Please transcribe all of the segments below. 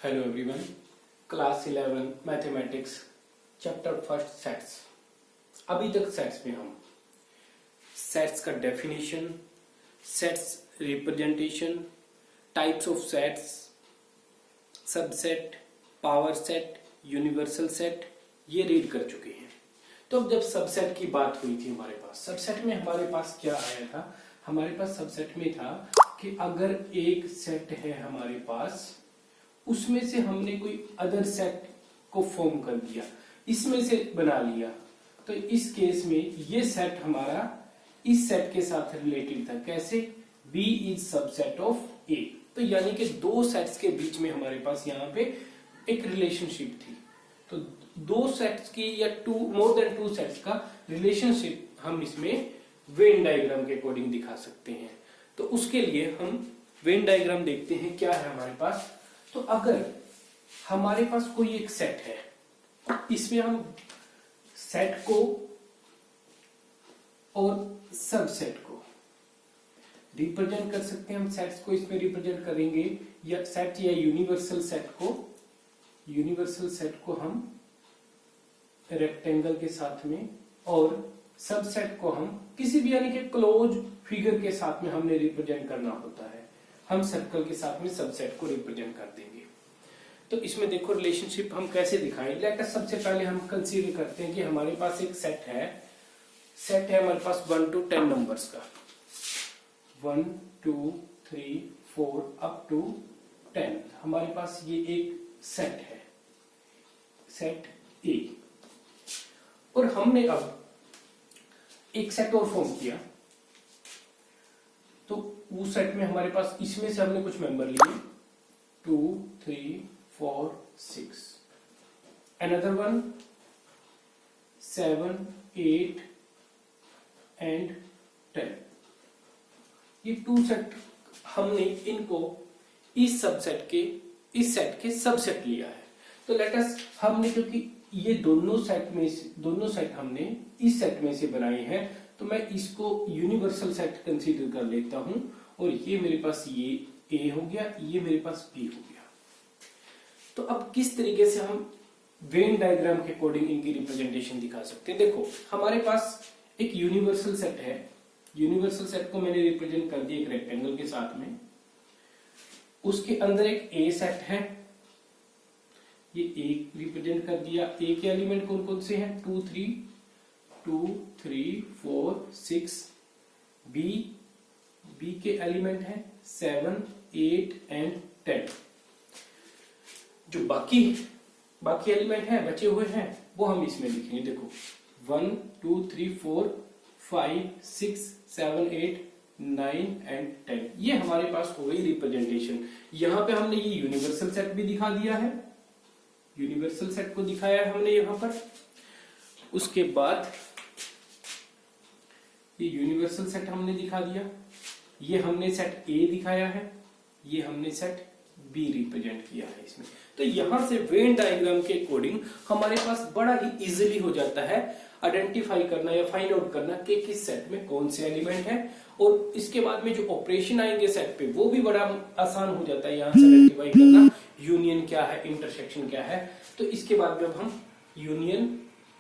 Hello everyone, class 11 mathematics chapter first sets. अभी तक sets में हम सेट्स का definition, sets representation, types of sets, subset, power set, universal set ये read कर चुके हैं। तो अब जब सबसेट की बात हुई थी हमारे पास, सबसेट में हमारे पास क्या आया था? हमारे पास सबसेट में था कि अगर एक सेट है हमारे पास, उसमें से हमने कोई अदर सेट को फॉर्म कर दिया, इसमें से बना लिया, तो इस केस में ये सेट हमारा इस सेट के साथ रिलेटेड था। कैसे? B is subset of A। तो यानी कि दो सेट्स के बीच में हमारे पास यहाँ पे एक रिलेशनशिप थी। तो दो सेट्स की या मोर देन टू सेट्स का रिलेशनशिप हम इसमें वेन डायग्राम के अकॉर्डिंग दिखा सकते हैं। तो उसके लिए हम वेन डायग्राम देखते हैं क्या है हमारे पास। तो अगर हमारे पास कोई एक सेट है, इसमें हम सेट को और सबसेट को रिप्रेजेंट कर सकते हैं। हम सेट्स को इसमें रिप्रेजेंट करेंगे या सेट या यूनिवर्सल सेट को हम रेक्टेंगल के साथ में, और सबसेट को हम किसी भी यानी कि क्लोज फिगर के साथ में हमने रिप्रेजेंट करना होता है। हम सर्कल के साथ में सबसेट को रिप्रेजेंट कर देंगे। तो इसमें देखो रिलेशनशिप हम कैसे दिखाएं। लेट अस सबसे पहले हम कंसीडर करते हैं कि हमारे पास एक सेट है हमारे पास 1 to 10 नंबर्स का, 1 2 3 4 अप टू 10। हमारे पास ये एक सेट है, सेट ए। और हमने अब एक सेट और फॉर्म किया, तो उस सेट में हमारे पास इसमें से हमने कुछ मेंबर लिए 2 3 4 6, अनदर वन 7 8 एंड 10। ये टू सेट हमने इनको इस सेट के सबसेट लिया है। तो लेट अस हमने, क्योंकि ये दोनों सेट हमने इस सेट में से बनाए हैं, तो मैं इसको यूनिवर्सल सेट कंसीडर कर लेता हूं। और ये मेरे पास ये A हो गया, ये मेरे पास B हो गया। तो अब किस तरीके से हम वेन डायग्राम के अकॉर्डिंग इनकी रिप्रेजेंटेशन दिखा सकते हैं। देखो हमारे पास एक यूनिवर्सल सेट है, यूनिवर्सल सेट को मैंने रिप्रेजेंट कर दिया एक रेक्टेंगल के साथ में। उसके अंदर एक A सेट है, ये A रिप्रेजेंट कर दिया। A के एलिमेंट कौन कौन से हैं? 2 3 4 6। B के एलिमेंट है 7 8 एंड 10। जो बाकी एलिमेंट हैं बचे हुए हैं वो हम इसमें लिखेंगे। देखो 1 2 3 4 5 6 7 8 9 एंड 10। ये हमारे पास हो गई रिप्रेजेंटेशन। यहां पे हमने ये यूनिवर्सल सेट भी दिखा दिया है, यूनिवर्सल सेट को दिखाया है हमने यहां पर। उसके बाद ये यूनिवर्सल सेट हमने दिखा दिया, ये हमने सेट A दिखाया है, ये हमने सेट B रिप्रेजेंट किया है इसमें। तो यहां से वेन डायग्राम के अकॉर्डिंग हमारे पास बड़ा ही इजीली हो जाता है आइडेंटिफाई करना या फाइंड आउट करना कि किस सेट में कौन से एलिमेंट है। और इसके बाद में जो ऑपरेशन आएंगे सेट पे वो भी बड़ा आसान हो जाता है यहां से आइडेंटिफाई करना, यूनियन क्या है, इंटरसेक्शन क्या है। तो इसके बाद में अब हम यूनियन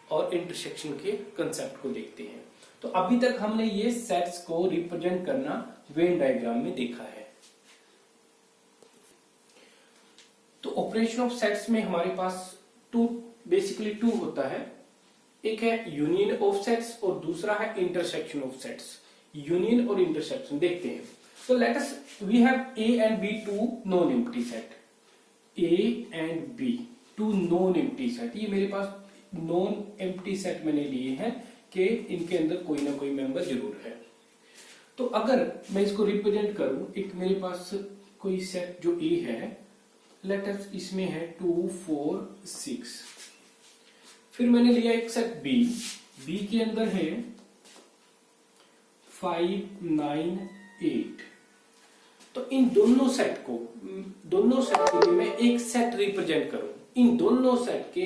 और इंटरसेक्शन के कंसेप्ट को देखते हैं। तो अभी तक हमने ये सेट्स को रिप्रेजेंट करना वेन डायग्राम में देखा है। तो ऑपरेशन ऑफ सेट्स में हमारे पास बेसिकली टू होता है। एक है यूनियन ऑफ सेट्स और दूसरा है इंटरसेक्शन ऑफ सेट्स। यूनियन और इंटरसेक्शन देखते हैं। तो let us we have A and B two non empty set, A and B two non empty set. ये मेरे पास नॉन एम्प्टी सेट मैंने लिए हैं कि इनके अंदर कोई ना कोई मेंबर जरूर है। तो अगर मैं इसको रिप्रेजेंट करूं, एक मेरे पास कोई सेट जो A है, लेट अस इसमें है 2 4 6। फिर मैंने लिया एक सेट B के अंदर है 5 9 8। तो इन दोनों सेट के लिए मैं एक सेट रिप्रेजेंट करूं। इन दोनों सेट के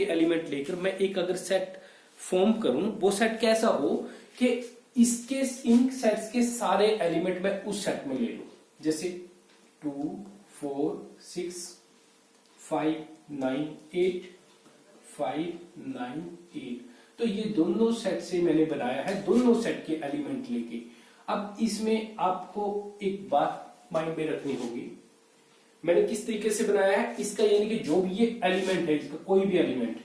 एलिमेंट लेकर मैं एक अगर सेट फॉर्म करूं, वो सेट कैसा हो कि इन सेट्स के सारे एलिमेंट मैं उस सेट में ले लूं। जैसे 2 4 6 5 9 8 5 9 8। तो ये दोनों सेट से मैंने बनाया है, दोनों सेट के एलिमेंट लेके। अब इसमें आपको एक बात माइंड में रखनी होगी, मैंने किस तरीके से बनाया है इसका, यानी कि जो भी ये एलिमेंट है, इसका कोई भी एलिमेंट,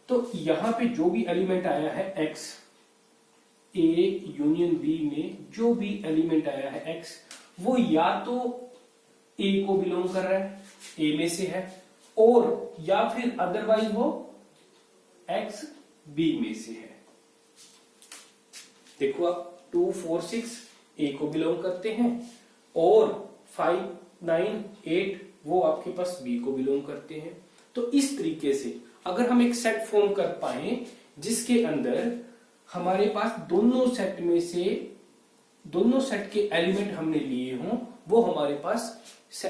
तो यहां पे जो भी एलिमेंट आया है x, a यूनियन b में जो भी एलिमेंट आया है x, वो या तो a को बिलोंग कर रहा है, a में से है, और या फिर अदरवाइज वो x b में से है। देखो आप 2 4 6 a को बिलोंग करते हैं, और 5 9 8 वो आपके पास b को बिलोंग करते हैं। तो इस तरीके से अगर हम एक सेट फॉर्म कर पाए जिसके अंदर हमारे पास दोनों सेट में से दोनों सेट के एलिमेंट हमने लिए हों, वो हमारे पास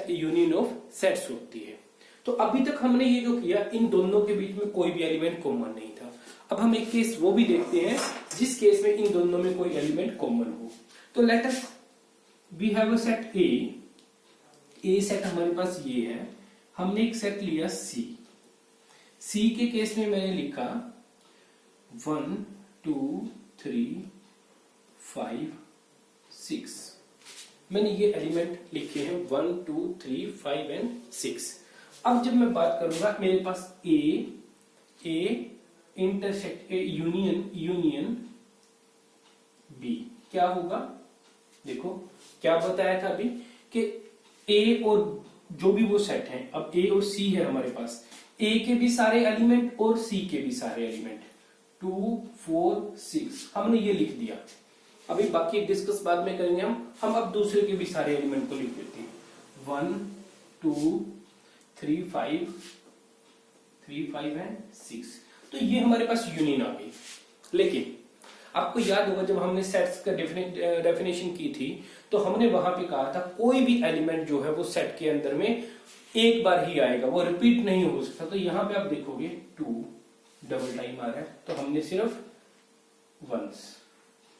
यूनियन ऑफ सेट्स होती है। तो अभी तक हमने ये जो किया, इन दोनों के बीच में कोई भी एलिमेंट कॉमन नहीं था। अब हम एक केस वो भी देखते हैं जिस केस में इन दोनों में कोई एलिमेंट कॉमन हो। तो let us we have a set A set हमारे पास ये है, हमने एक सेट लिया सी के केस में मैंने लिखा 1 2 3 5 6, मैंने ये एलिमेंट लिखे हैं 1 2 3 5 एंड 6। अब जब मैं बात करूंगा, मेरे पास ए इंटरसेक्ट यूनियन बी क्या होगा, देखो क्या बताया था अभी कि ए और जो भी वो सेट है, अब ए और सी है हमारे पास, ए के भी सारे एलिमेंट और सी के भी सारे एलिमेंट, 2 4 6 हमने ये लिख दिया। अभी बाकी डिस्कस बाद में करेंगे हम अब दूसरे के भी सारे एलिमेंट को लिख देते हैं 1 2 3 5 एंड 6। तो ये हमारे पास यूनियन आ गई। लेकिन आपको याद होगा जब हमने सेट्स का डेफिनेशन की थी, तो हमने वहां पे कहा था कोई भी एलिमेंट जो है वो सेट के अंदर में एक बार ही आएगा, वो रिपीट नहीं हो सकता। तो यहां पे आप देखोगे 2 डबल टाइम आ रहा है, तो हमने सिर्फ वंस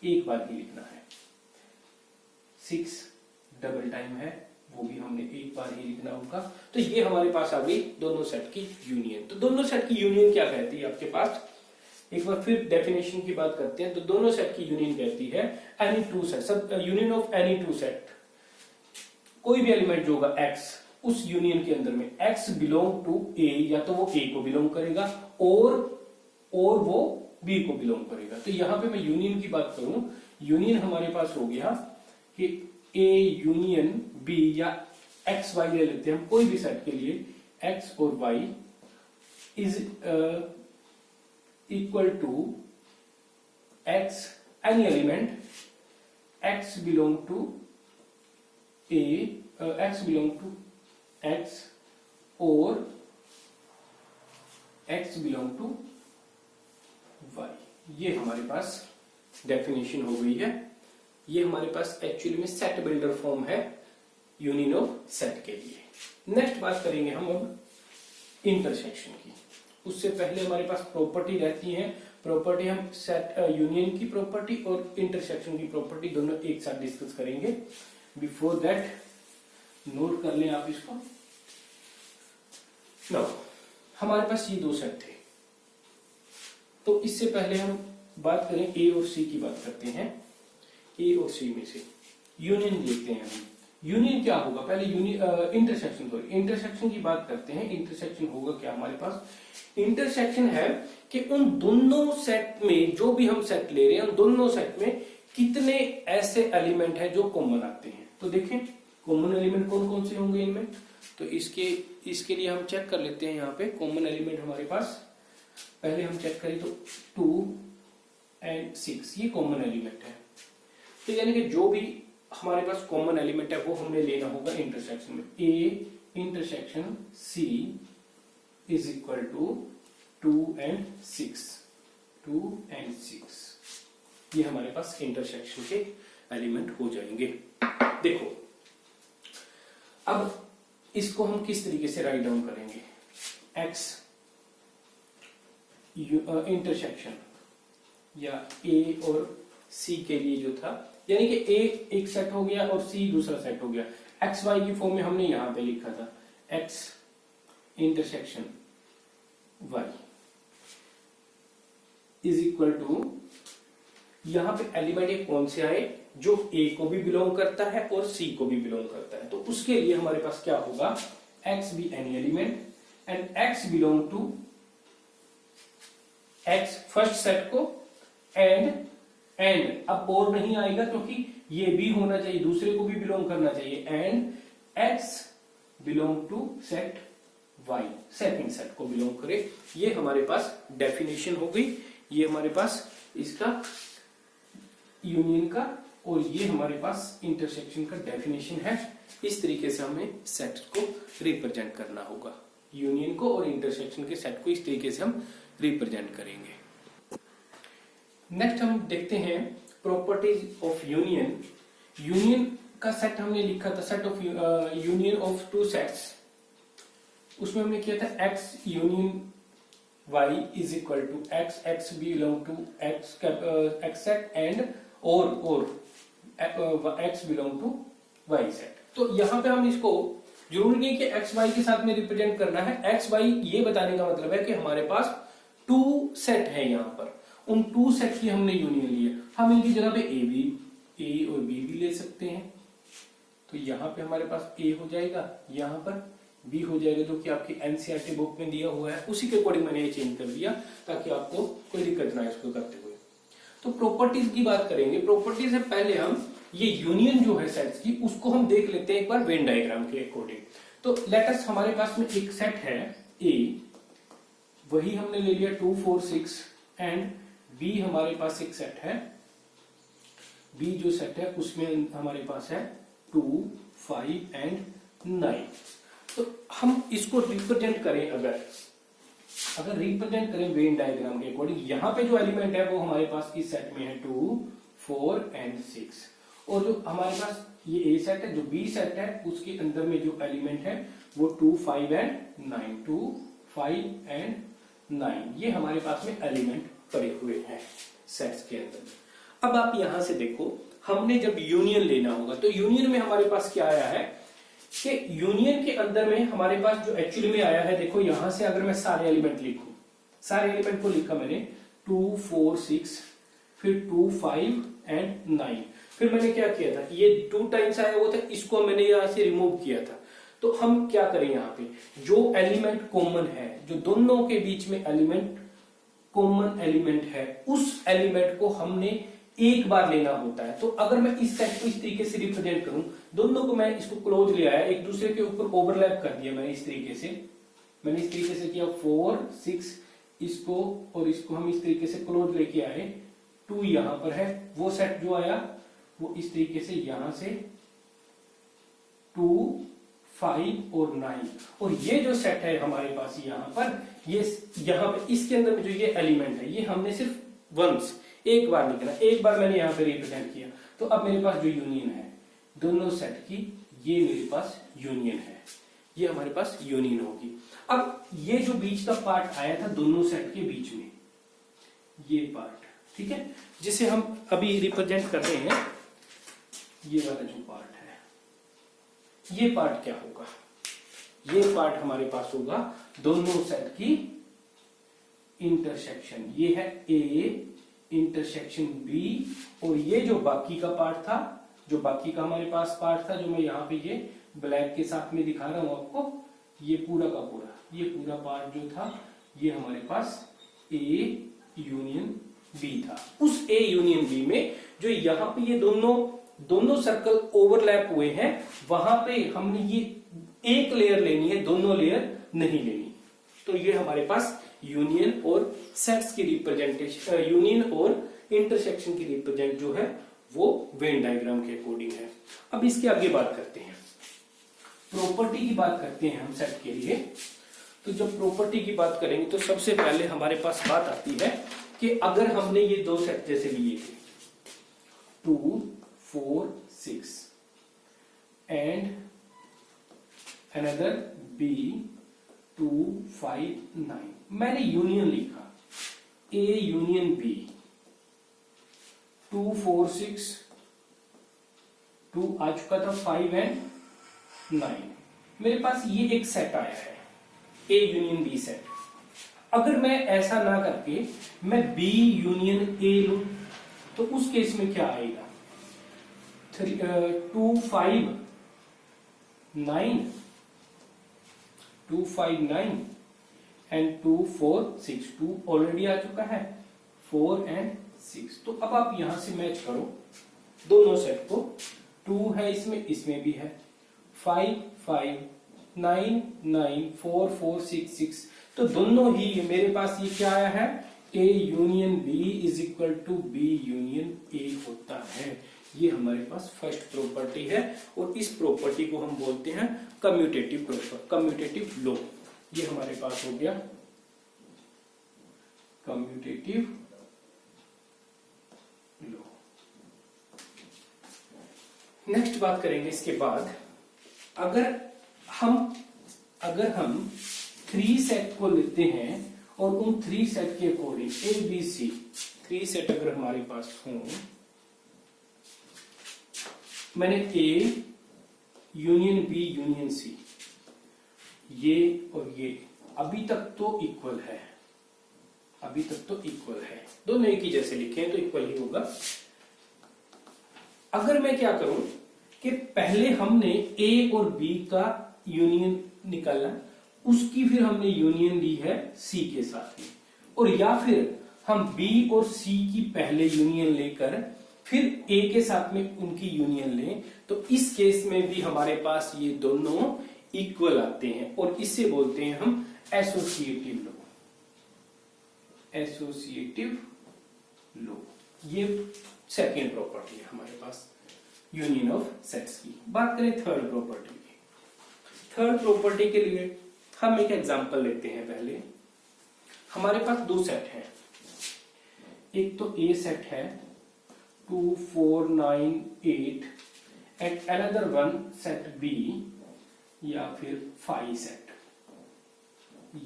एक बार ही लिखना है। 6 डबल टाइम है, वो भी हमने एक बार ही लिखना होगा। तो ये हमारे पास आ गई दोनों सेट की यूनियन। तो दोनों सेट की यूनियन क्या कहती है आपके पास, एक बार फिर डेफिनेशन की बात करते हैं। तो दोनों सेट की यूनियन कहती है any two set, union of any two set, कोई भी एलिमेंट जो होगा x, उस यूनियन के अंदर में x बिलोंग टू a, या तो वो a को बिलोंग करेगा और वो b को बिलोंग करेगा। तो यहां पे मैं यूनियन की बात करूं, यूनियन हमारे पास हो गया कि a यूनियन b, या x y ले लेते हैं हम कोई भी सेट के लिए, x और y is equal to x any element x belong to a, x belong to x और x बिलोंग टू y। ये हमारे पास डेफिनेशन हो गई है। ये हमारे पास एक्चुअली में सेट बिल्डर फॉर्म है यूनियन ऑफ सेट के लिए। नेक्स्ट बात करेंगे हम अब इंटरसेक्शन की। उससे पहले हमारे पास प्रॉपर्टी रहती है, प्रॉपर्टी हम सेट यूनियन की प्रॉपर्टी और इंटरसेक्शन की प्रॉपर्टी दोनों एक साथ डिस्कस करेंगे। बिफोर दैट नोट कर लें आप इसको। नो, हमारे पास ये दो सेट थे, तो इससे पहले हम बात करें ए और सी की बात करते हैं। ए और सी में से यूनियन देखते हैं हम। यूनियन क्या होगा, पहले इंटरसेक्शन, सॉरी इंटरसेक्शन की बात करते हैं। इंटरसेक्शन होगा क्या हमारे पास, इंटरसेक्शन है कि उन दोनों सेट में, जो भी हम सेट ले रहे हैं, उन दोनों सेट में कितने ऐसे एलिमेंट हैं जो कॉमन आते हैं। तो देखें कॉमन एलिमेंट कौन कौन से होंगे इनमें, तो इसके लिए हम चेक कर लेते हैं। यहाँ पे कॉमन एलिमेंट हमारे पास पहले हम चेक करें तो 2 एंड 6 ये कॉमन एलिमेंट है। तो यानी कि जो भी हमारे पास कॉमन एलिमेंट है वो हमने लेना होगा इंटरसेक्शन में। A intersection C is equal to 2 and 6, 2 and 6, ये हमारे पास इंटरसेक्शन के एलिमेंट हो जाएंगे। देखो अब इसको हम किस तरीके से राइट डाउन करेंगे, x इंटरसेक्शन या a और c के लिए जो था, यानी कि a एक सेट हो गया और c दूसरा सेट हो गया। एक्स वाई की फॉर्म में हमने यहां पे लिखा था X intersection Y is equal to, यहां पे एलिमेंट एक कौन से आए, जो ए को भी बिलोंग करता है और सी को भी बिलोंग करता है। तो उसके लिए हमारे पास क्या होगा, X be any element and X belong to X first set को एंड अब और नहीं आएगा क्योंकि ये भी होना चाहिए, दूसरे को भी बिलोंग करना चाहिए, and X belong to set Y, second set को बिलोंग करे। ये हमारे पास डेफिनेशन हो गई, ये हमारे पास इसका यूनियन का, और ये हमारे पास इंटरसेक्शन का डेफिनेशन है। इस तरीके से हमें सेट को रिप्रेजेंट करना होगा, यूनियन को और इंटरसेक्शन के सेट को इस तरीके से हम रिप्रेजेंट करेंगे। नेक्स्ट हम देखते हैं प्रॉपर्टीज ऑफ यूनियन। यूनियन का सेट हमने लिखा था, set of union of two sets, उसमें हमने किया था x union y is equal to x, x belong to x set and और x belong to y set. तो यहां पे हम इसको जरूरी नहीं कि एक्स वाई के साथ में रिप्रेजेंट करना है, एक्स वाई ये बताने का मतलब है कि हमारे पास टू सेट है, यहां पर उन टू सेट की हमने यूनियन लिया। हम इनकी जगह पे ए और बी भी ले सकते हैं, तो यहां पे हमारे पास ए हो जाएगा, यहां पर बी हो जाएगा, जो कि आपकी एनसीईआरटी बुक में दिया हुआ है, उसी के अकॉर्डिंग मैंने ये चेंज कर दिया ताकि आपको कोई दिक्कत ना आए इसको करते हुए। तो प्रॉपर्टीज की बात करेंगे। प्रॉपर्टीज से पहले हम ये यूनियन जो है सेट्स की, उसको हम देख लेते हैं एक बार वेन डायग्राम के अकॉर्डिंग। तो लेट अस, हमारे पास में एक सेट है ए, वही हमने ले लिया 2 4 6, एंड बी हमारे पास एक सेट है, बी जो सेट है उसमें हमारे पास है 2 5 एंड 9। तो हम इसको रिप्रेजेंट करें, अगर रिप्रेजेंट करें वेन डायग्राम के अकॉर्डिंग, यहां पे जो एलिमेंट है वो हमारे पास इस सेट में है 2 4 एंड 6, और जो हमारे पास ये ए सेट है, जो बी सेट है उसके अंदर में जो एलिमेंट है वो 2 5 एंड 9, 2 5 एंड 9, ये हमारे पास में एलिमेंट पड़े हुए हैं सेट्स के अंदर। अब आप यहां से देखो, हमने जब यूनियन लेना होगा तो यूनियन में हमारे पास क्या आया है कि यूनियन के अंदर में हमारे पास जो एक्चुअली में आया है, देखो यहां से अगर मैं सारे एलिमेंट लिखूं, सारे एलिमेंट को लिखा मैंने 2 4 6, फिर 2 5 एंड 9, फिर मैंने क्या किया था, ये 2 टाइम्स आया हुआ था, इसको मैंने यहां से रिमूव किया था। तो हम क्या करें, यहां पे जो एलिमेंट कॉमन है, जो दोनों के बीच में एलिमेंट कॉमन एलिमेंट है, उस एलिमेंट को हमने एक बार लेना होता है। तो अगर मैं इस सेट को इस तरीके से रिप्रेजेंट करूं, दोनों को मैं इसको क्लोज ले आया, एक दूसरे के ऊपर ओवरलैप कर दिया मैंने इस तरीके से, मैंने इस तरीके से किया 4 6, इसको और इसको हम इस तरीके से क्लोज लेके आए, 2 यहां पर है, वो सेट जो आया वो इस तरीके से यहां से 2 5 और 9, और ये जो सेट है हमारे पास यहां पर, ये यहां पे इसके अंदर में जो ये एलिमेंट है, ये हमने सिर्फ वंस एक बार निकला, एक बार मैंने यहां पे रिप्रेजेंट किया। तो अब मेरे पास जो यूनियन है दोनों सेट की, ये मेरे पास यूनियन है, ये हमारे पास यूनियन होगी। अब ये जो बीच का पार्ट आया था दोनों सेट के बीच में, ये पार्ट, ठीक है, जिसे हम अभी रिप्रेजेंट कर रहे हैं, ये वाला जो पार्ट है, ये पार्ट क्या होगा, ये पार्ट हमारे पास होगा दोनों सेट की इंटरसेक्शन। ये है ए इंटरसेक्शन बी, और ये जो बाकी का पार्ट था, जो बाकी का हमारे पास पार्ट था, जो मैं यहाँ पे ये ब्लैक के साथ में दिखा रहा हूं आपको, ये पूरा का पूरा, ये पूरा पार्ट जो था, ये हमारे पास ए यूनियन बी था। उस ए यूनियन बी में जो यहाँ पे ये दोनों सर्कल ओवरलैप हुए हैं, वहां पे हमने ये एक लेयर लेनी है, दोनों लेयर नहीं लेनी। तो ये हमारे पास यूनियन और सेट्स की रिप्रेजेंटेशन, यूनियन और इंटरसेक्शन की रिप्रेजेंट जो है वो वेन डायग्राम के अकॉर्डिंग है। अब इसके आगे बात करते हैं, प्रॉपर्टी की बात करते हैं हम सेट के लिए। तो जब प्रॉपर्टी की बात करेंगे तो सबसे पहले हमारे पास बात आती है कि अगर हमने ये दो सेट जैसे लिए थे 2 4 6 एंड अनदर बी 2 5 9, मैंने यूनियन लिखा ए यूनियन बी, 2 4 6, 2 आ चुका था 5 एंड 9। मेरे पास ये एक सेट आया है A यूनियन B सेट। अगर मैं ऐसा ना करके मैं B यूनियन A लूं तो उस केस में क्या आएगा? 2 5 9 2 5 9 एंड 2 4 6। 2 ऑलरेडी आ चुका है, 4 एंड 6। तो अब आप यहां से मैच करो दोनों सेट को। 2 है इसमें, इसमें भी है। 5 5 9 9 4 4 6 6। तो दोनों ही मेरे पास ये क्या आया है? A union B is equal to B union A होता है। ये हमारे पास फर्स्ट प्रॉपर्टी है और इस प्रॉपर्टी को हम बोलते हैं कम्यूटेटिव लॉ। ये हमारे पास हो गया कम्यूटेटिव लॉ। नेक्स्ट बात करेंगे इसके बाद, अगर हम 3 सेट को लेते हैं और उन 3 सेट के according A B C 3 set अगर हमारे पास हों, मैंने A union B union C, ये और ये अभी तक तो इक्वल है, दोनों एक ही जैसे लिखे हैं तो इक्वल ही होगा। अगर मैं क्या करूं कि पहले हमने A और B का यूनियन निकाला, उसकी फिर हमने यूनियन ली है C के साथ में, और या फिर हम B और C की पहले यूनियन लेकर फिर A के साथ में उनकी यूनियन लें, तो इस केस में भी हमारे पास ये दोनों इक्वल आते हैं और इसे बोलते हैं हम एसोसिएटिव लॉ। ये सेकेंड प्रॉपर्टी है हमारे पास यूनियन ऑफ सेट्स की। बात करें थर्ड प्रॉपर्टी की। थर्ड प्रॉपर्टी के लिए हम एक एग्जांपल लेते हैं। पहले हमारे पास 2 सेट हैं, एक तो A सेट है 2 4 9 8 and another one set B या फिर 5 सेट।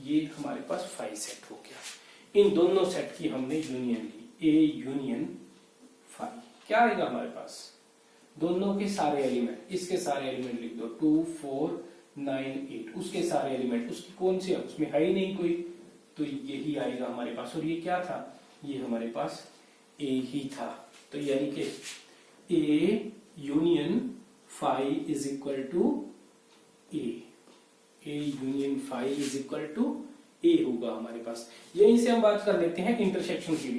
ये हमारे पास 5 सेट हो गया। इन दोनों सेट की हमने यूनियन ली, A यूनियन 5। क्या आएगा हमारे पास? दोनों के सारे एलिमेंट, इसके सारे एलिमेंट लिख दो 2 4 9 8, उसके सारे एलिमेंट, उसकी कौन सी है? उसमें है ही नहीं कोई, तो यही आएगा हमारे पास। और ये क्या था? ये हमारे पास A ही था। तो यानी कि A union 5 is equal to A union 5 is equal to A होगा हमारे पास। यहीं से हम बात कर लेते हैं इंटरसेक्शन की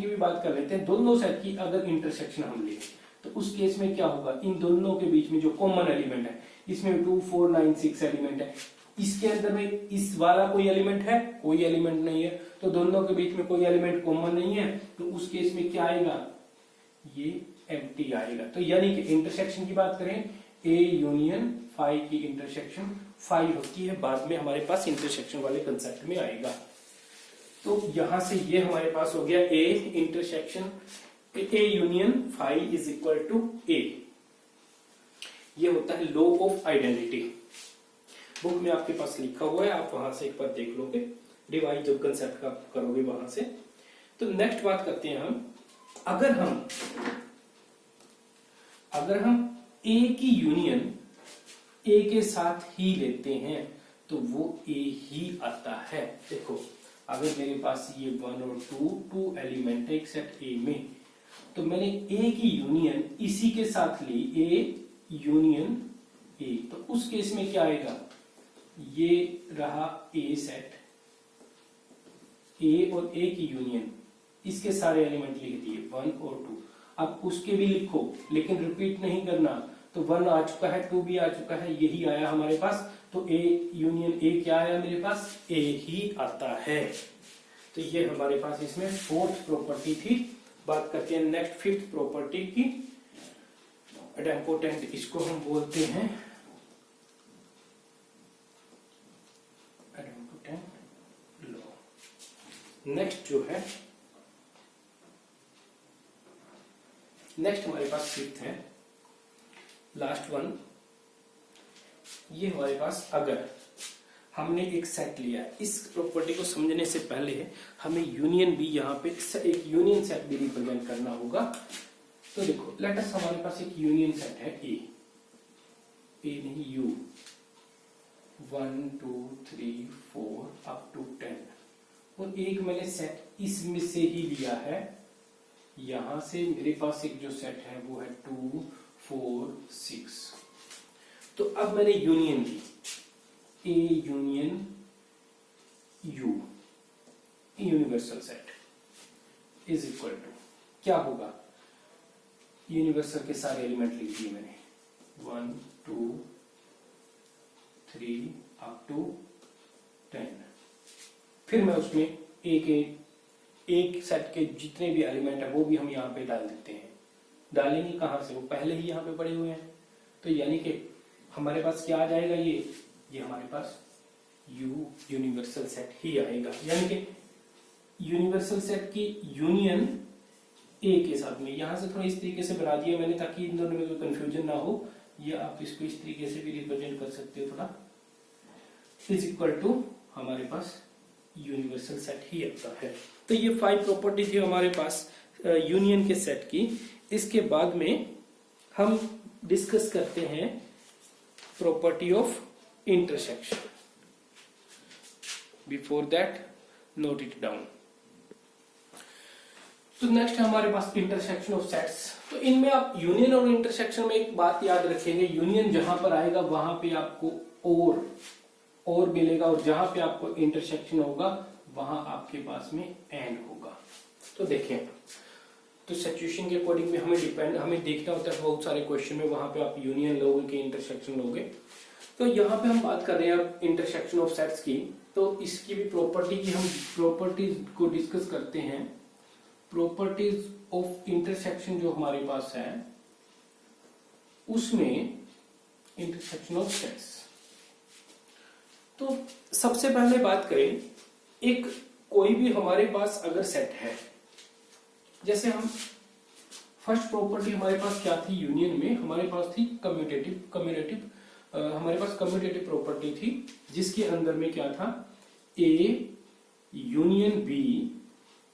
भी बात कर लेते हैं। दोनों सेट की अगर इंटरसेक्शन हम लें तो उस केस में क्या होगा? इन दोनों के बीच में जो कॉमन एलिमेंट है, इसमें 2 4 9 6 एलिमेंट है, इसके अंदर में इस वाला कोई एलिमेंट है? कोई एलिमेंट नहीं है, तो दोनों के बीच में कोई एलिमेंट कॉमन नहीं है, तो उस केस में क्या आएगा? ये एम्प्टी आएगा। तो यानी कि इंटरसेक्शन की बात करें, A यूनियन 5 की इंटरसेक्शन 5 होती है। बाद में हमारे पास इंटरसेक्शन वाले कंसेप्ट में आएगा। तो यहां से ये हमारे पास हो गया A intersection A union 5 is equal to A। ये होता है लॉ ऑफ आइडेंटिटी। बुक में आपके पास लिखा हुआ है, आप वहां से एक बार देख लोगे, डिवाइड जब कंसेप्ट का करोगे वहां से। तो नेक्स्ट बात करते हैं हम, अगर हम A की यूनियन A के साथ ही लेते हैं तो वो A ही आता है। देखो, अगर मेरे पास ये 1 और 2 एलिमेंट है एक सेट A में, तो मैंने A की यूनियन इसी के साथ ली, A यूनियन A, तो उस केस में क्या आएगा? ये रहा A सेट, A और A की यूनियन, इसके सारे एलिमेंट लिख दिए 1 और 2। अब उसके भी लिखो, लेकिन रिपीट नहीं करना। तो 1 आ चुका है, 2 भी आ चुका है, यही आया हमारे पास। तो A यूनियन A क्या आया मेरे पास? A ही आता है। तो ये हमारे पास इसमें फोर्थ प्रॉपर्टी थी। बात करते हैं नेक्स्ट फिफ्थ प्रॉपर्टी की, इम्पोर्टेंट, इसको हम बोलते हैं इम्पोर्टेंट लॉ। नेक्स्ट जो है, नेक्स्ट हमारे पास फिफ्थ है, लास्ट वन। ये हमारे पास, अगर हमने एक सेट लिया है, इस प्रॉपर्टी को समझने से पहले हमें यूनियन भी यहाँ पे एक यूनियन सेट भी रिप्रेजेंट करना होगा। तो देखो, लेट अस, हमारे पास एक यूनियन सेट है ए नहीं यू, 1 2 3 4 अप टू 10, और एक मैंने सेट इसमें से ही लिया है। यहां से मेरे पास एक जो सेट है वो है 2 4 6। तो अब मैंने यूनियन ली, A union U, universal set is equal to क्या होगा, यूनिवर्सल के सारे एलिमेंट लिख दिए मैंने, 1 2 3 अप टू 10। फिर मैं उसमें एक सेट के जितने भी एलिमेंट है वो भी हम यहाँ पे डाल देते हैं। डालेंगे कहाँ से, वो पहले ही यहाँ पे पड़े हुए हैं। तो यानी कि हमारे पास क्या आ जाएगा, ये हमारे पास यूनिवर्सल सेट ही आएगा। यानी कि यूनिवर्सल सेट की यूनियन ए के साथ में, यहां से थोड़ा इस तरीके से बना दिया मैंने ताकि इन दोनों में कोई कंफ्यूजन ना हो, या आप इसको इस तरीके से भी रिप्रेजेंट कर सकते हो थोड़ा, इज इक्वल टू हमारे पास यूनिवर्सल सेट ही आता है। तो ये 5 प्रॉपर्टी थी हमारे पास यूनियन के सेट की। इसके बाद में हम डिस्कस करते हैं property of intersection. Before that note it down. तो नेक्स्ट है हमारे पास इंटरसेक्शन ऑफ सेट्स। तो इनमें आप यूनियन और इंटरसेक्शन में एक बात याद रखेंगे, यूनियन जहां पर आएगा वहां पे आपको और मिलेगा, और जहां पे आपको इंटरसेक्शन होगा वहां आपके पास में एंड होगा। तो देखें, तो सिचुएशन के अकॉर्डिंग में हमें देखना होता है बहुत सारे क्वेश्चन में, वहां पे आप यूनियन लोगे कि इंटरसेक्शन लोगे। तो यहाँ पे हम बात कर रहे हैं इंटरसेक्शन ऑफ सेट्स की, तो इसकी भी प्रॉपर्टी की हम प्रॉपर्टीज को डिस्कस करते हैं। प्रॉपर्टीज ऑफ इंटरसेक्शन जो हमारे पास है उसमें इंटरसेक्शन ऑफ सेट्स। तो सबसे पहले बात करें, एक कोई भी हमारे पास अगर सेट है, जैसे हम फर्स्ट प्रॉपर्टी हमारे पास क्या थी यूनियन में, हमारे पास थी कम्यूटेटिव हमारे पास कम्यूटेटिव प्रॉपर्टी थी, जिसके अंदर में क्या था, A union B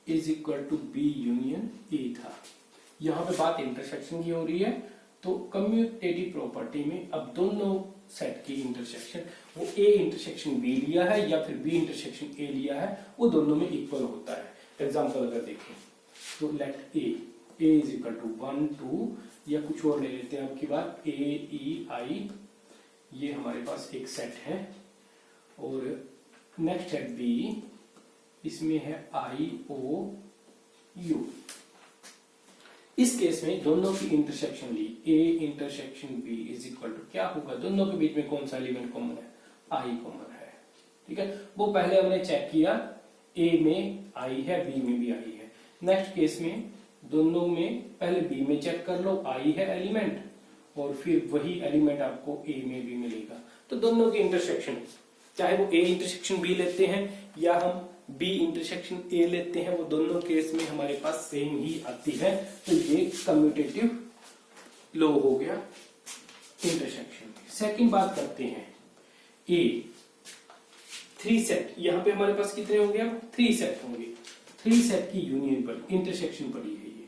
is equal to B union A था। यहां पे बात इंटरसेक्शन की हो रही है, तो कम्यूटेटिव प्रॉपर्टी में अब दोनों सेट की इंटरसेक्शन, वो ए इंटरसेक्शन बी लिया है या फिर बी इंटरसेक्शन ए लिया है, वो दोनों में इक्वल होता है। एग्जांपल अगर देखें तो let A is equal to 1 2, या कुछ और ले लेते हैं आपकी बात, ए ई आई, ये हमारे पास एक सेट है। और नेक्स्ट है बी, इसमें है आई ओ यू। इस केस में दोनों की इंटरसेक्शन ली, A intersection B is equal to क्या होगा, दोनों के बीच में कौन सा एलिमेंट कॉमन है, आई कॉमन है। ठीक है, वो पहले हमने चेक किया, ए में आई है, बी में भी आई है। नेक्स्ट केस में दोनों में पहले बी में चेक कर लो, आई है एलिमेंट, और फिर वही एलिमेंट आपको ए में भी मिलेगा। तो दोनों की इंटरसेक्शन, चाहे वो ए इंटरसेक्शन बी लेते हैं या हम बी इंटरसेक्शन ए लेते हैं, वो दोनों केस में हमारे पास सेम ही आती है। तो ये कम्यूटेटिव लॉ हो गया इंटरसेक्शन। सेकंड बात करते हैं, ए 3 सेट, यहां पे हमारे पास कितने होंगे, अब 3 सेट होंगे। 3 सेट की यूनियन पर इंटरसेक्शन पड़ी है ये,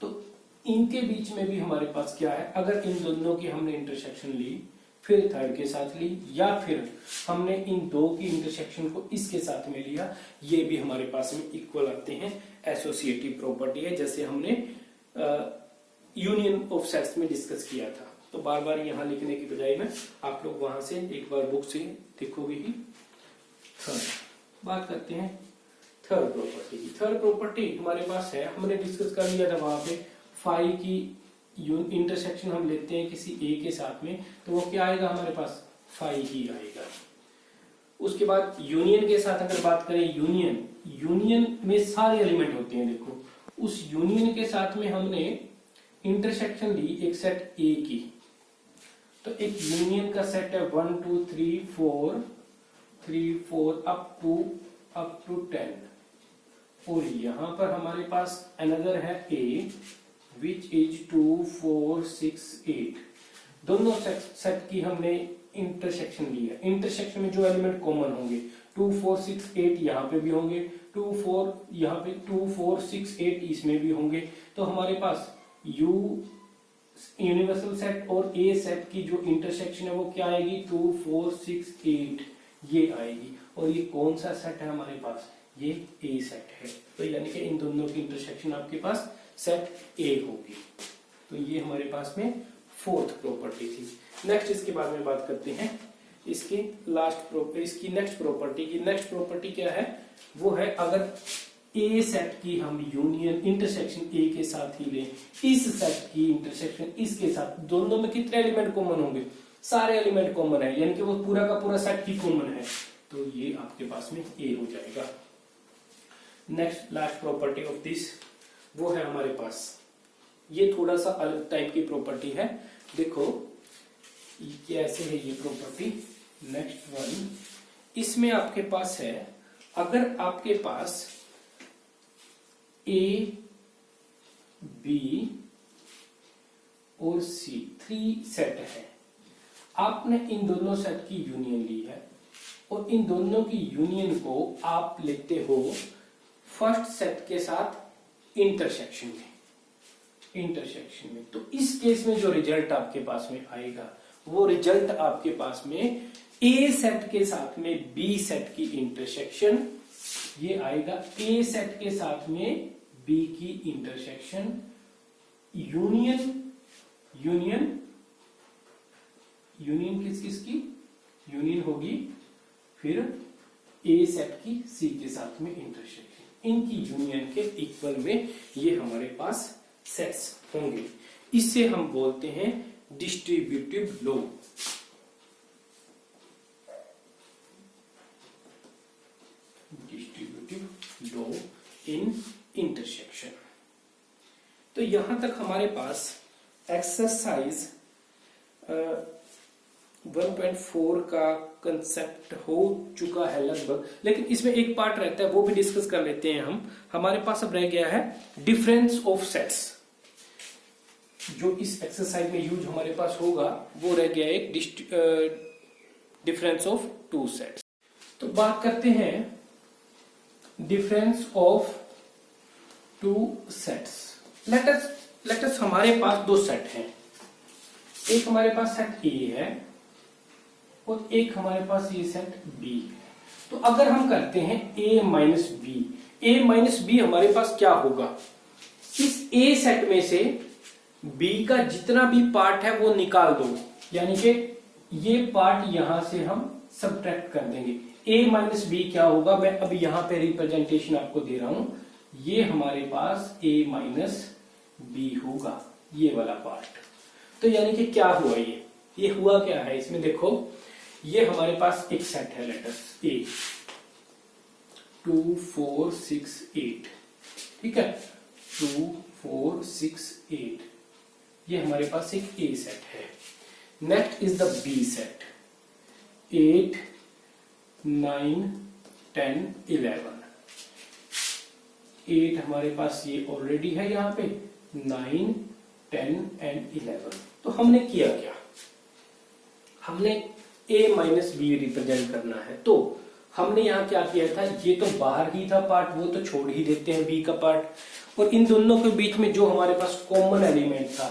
तो इनके बीच में भी हमारे पास क्या है, अगर इन दोनों की हमने इंटरसेक्शन ली, फिर थर्ड के साथ ली, या फिर हमने इन दो की इंटरसेक्शन को इसके साथ में लिया, ये भी हमारे पास में इक्वल आते हैं। एसोसिएटिव प्रॉपर्टी है, जैसे हमने यूनियन ऑफ सेट्स में डिस्कस किया था। तो बार बार यहां लिखने की बजाय में आप लोग वहां से एक बार बुक से देखोगे ही। थर्ड बात करते हैं थर्ड प्रॉपर्टी की। थर्ड प्रॉपर्टी हमारे पास है, हमने डिस्कस कर लिया था वहां पे, फाई की इंटरसेक्शन हम लेते हैं किसी ए के साथ में, तो वो क्या आएगा हमारे पास, फाई ही आएगा। उसके बाद यूनियन के साथ अगर बात करें, यूनियन में सारे एलिमेंट होते हैं। देखो, उस यूनियन के साथ में हमने इंटरसेक्शन ली एक सेट ए की, तो एक यूनियन का सेट है 1 2 3 4 अप टू 10, और यहां पर हमारे पास अनदर है ए विच इज 2 4 6 8। दोनों सेट की हमने इंटरसेक्शन ली है। इंटरसेक्शन में जो एलिमेंट कॉमन होंगे 2 4 6 8 यहाँ पे भी होंगे, 2 4 यहाँ पे 2 4 6 8 इसमें भी होंगे। तो हमारे पास यू यूनिवर्सल सेट और ए सेट की जो इंटरसेक्शन है वो क्या आएगी, 2 4 6 8 ये आएगी। और ये कौन सा सेट है हमारे पास, ये ए सेट है। तो यानी कि इन दोनों की इंटरसेक्शन आपके पास सेट ए होगी। तो ये हमारे पास में फोर्थ प्रॉपर्टी थी। नेक्स्ट इसके बारे में बात करते हैं इसकी इसकी नेक्स्ट प्रॉपर्टी क्या है, वो है अगर ए सेट की हम यूनियन इंटरसेक्शन ए के साथ ही लें, इस सेट की इंटरसेक्शन इसके साथ, दोनों में कितने एलिमेंट कॉमन होंगे, सारे एलिमेंट कॉमन है, यानी कि वो पूरा का पूरा सेट ही कॉमन है, तो ये आपके पास में ए हो जाएगा। Next last property of this वो है हमारे पास, ये थोड़ा सा अलग टाइप की प्रॉपर्टी है। देखो कैसे है ये प्रॉपर्टी। नेक्स्ट वन, इसमें आपके पास है अगर आपके पास ए बी और सी 3 सेट है, आपने इन दोनों सेट की यूनियन ली है और इन दोनों की यूनियन को आप लेते हो फर्स्ट सेट के साथ इंटरसेक्शन में, तो इस केस में जो रिजल्ट आपके पास में आएगा वो रिजल्ट आपके पास में ए सेट के साथ में बी सेट की इंटरसेक्शन, ये आएगा ए सेट के साथ में बी की इंटरसेक्शन यूनियन किसकी यूनियन होगी, फिर ए सेट की सी के साथ में इंटरसेक्शन, इनकी यूनियन के इक्वल में ये हमारे पास सेट्स होंगे। इससे हम बोलते हैं डिस्ट्रीब्यूटिव लॉ। इन इंटरसेक्शन। तो यहां तक हमारे पास एक्सरसाइज 1.4 का कंसेप्ट हो चुका है लगभग, लेकिन इसमें एक पार्ट रहता है वो भी डिस्कस कर लेते हैं हम। हमारे पास अब रह गया है डिफरेंस ऑफ सेट्स, जो इस एक्सरसाइज में यूज हमारे पास होगा वो रह गया एक डिफरेंस ऑफ 2 सेट्स। तो बात करते हैं difference of 2 sets. Let us हमारे पास 2 सेट हैं, एक हमारे पास सेट ए है और एक हमारे पास ये सेट बी है। तो अगर हम करते हैं ए माइनस बी हमारे पास क्या होगा, इस ए सेट में से बी का जितना भी पार्ट है वो निकाल दो, यानी कि ये पार्ट यहां से हम सब्ट्रैक्ट कर देंगे। ए माइनस बी क्या होगा, मैं अभी यहां पे रिप्रेजेंटेशन आपको दे रहा हूं, ये हमारे पास ए माइनस बी होगा, ये वाला पार्ट। तो यानी कि क्या हुआ, ये हुआ क्या है, इसमें देखो ये हमारे पास एक सेट है लेटर्स ए 2 4 6 8, ठीक है 2 4 6 8, ये हमारे पास एक ए सेट है। Next is the B set 8 9 10 11, 8 हमारे पास ये ऑलरेडी है यहाँ पे, 9 10 एंड 11। तो हमने किया क्या, हमने a माइनस बी रिप्रेजेंट करना है, तो हमने यहाँ क्या किया था, ये तो बाहर ही था पार्ट, वो तो छोड़ ही देते हैं b का पार्ट, और इन दोनों के बीच में जो हमारे पास कॉमन एलिमेंट था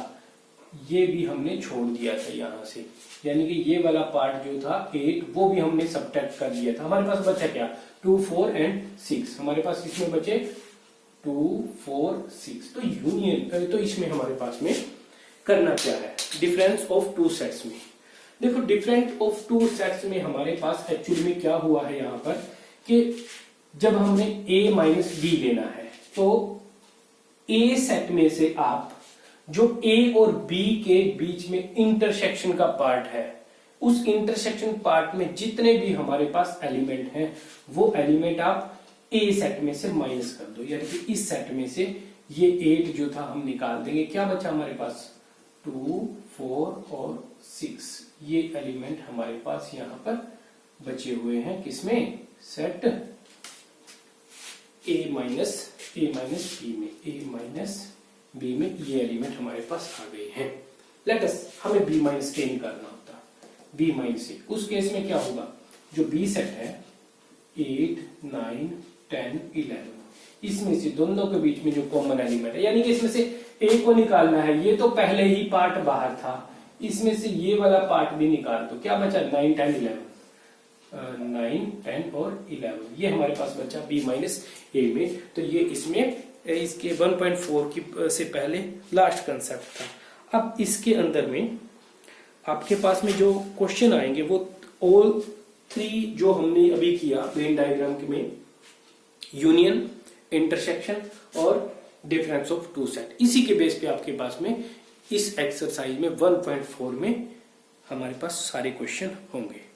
ये भी हमने छोड़ दिया था यहाँ से, यानी कि ये वाला पार्ट जो था 8 वो भी हमने सब्ट्रैक्ट कर दिया था। हमारे पास बचा क्या, 2 4 एंड 6, हमारे पास इसमें बचे 2 4 6। तो यूनियन, तो इसमें हमारे पास में करना क्या है, डिफरेंस ऑफ 2 सेट्स में। देखो डिफरेंस ऑफ 2 सेट्स में हमारे पास एक्चुअली में क्या हुआ है यहाँ पर, कि जब हमने a माइनस बी लेना है तो a सेट में से आप जो a और b के बीच में इंटरसेक्शन का पार्ट है, उस इंटरसेक्शन पार्ट में जितने भी हमारे पास एलिमेंट हैं वो एलिमेंट आप a सेट में से माइनस कर दो, यानी कि इस सेट में से ये 8 जो था हम निकाल देंगे। क्या बचा हमारे पास, 2 4 और 6, ये एलिमेंट हमारे पास यहाँ पर बचे हुए हैं, किसमें, सेट a माइनस बी में, a माइनस बी में ये एलिमेंट हमारे पास आ गए हैं। लेट अस, हमें b माइनस के निकालना होता, b माइनस ए, उस केस में क्या होगा, जो b सेट है 8 9 10 11, इसमें से दोनों के बीच में जो कॉमन एलिमेंट है, यानी कि इसमें से ए को निकालना है, ये तो पहले ही पार्ट बाहर था, इसमें से ये वाला पार्ट भी निकाल दो, क्या बचा 9, 10, 11, 9, 10 और 11, ये हमारे पास बचा b माइनस ए में। तो ये इसमें इसके 1.4 की से पहले लास्ट कंसेप्ट था। अब इसके अंदर में आपके पास में जो क्वेश्चन आएंगे वो ऑल 3 जो हमने अभी किया वेन डायग्राम में, यूनियन, इंटरसेक्शन और डिफरेंस ऑफ टू सेट, इसी के बेस पे आपके पास में इस एक्सरसाइज में 1.4 में हमारे पास सारे क्वेश्चन होंगे।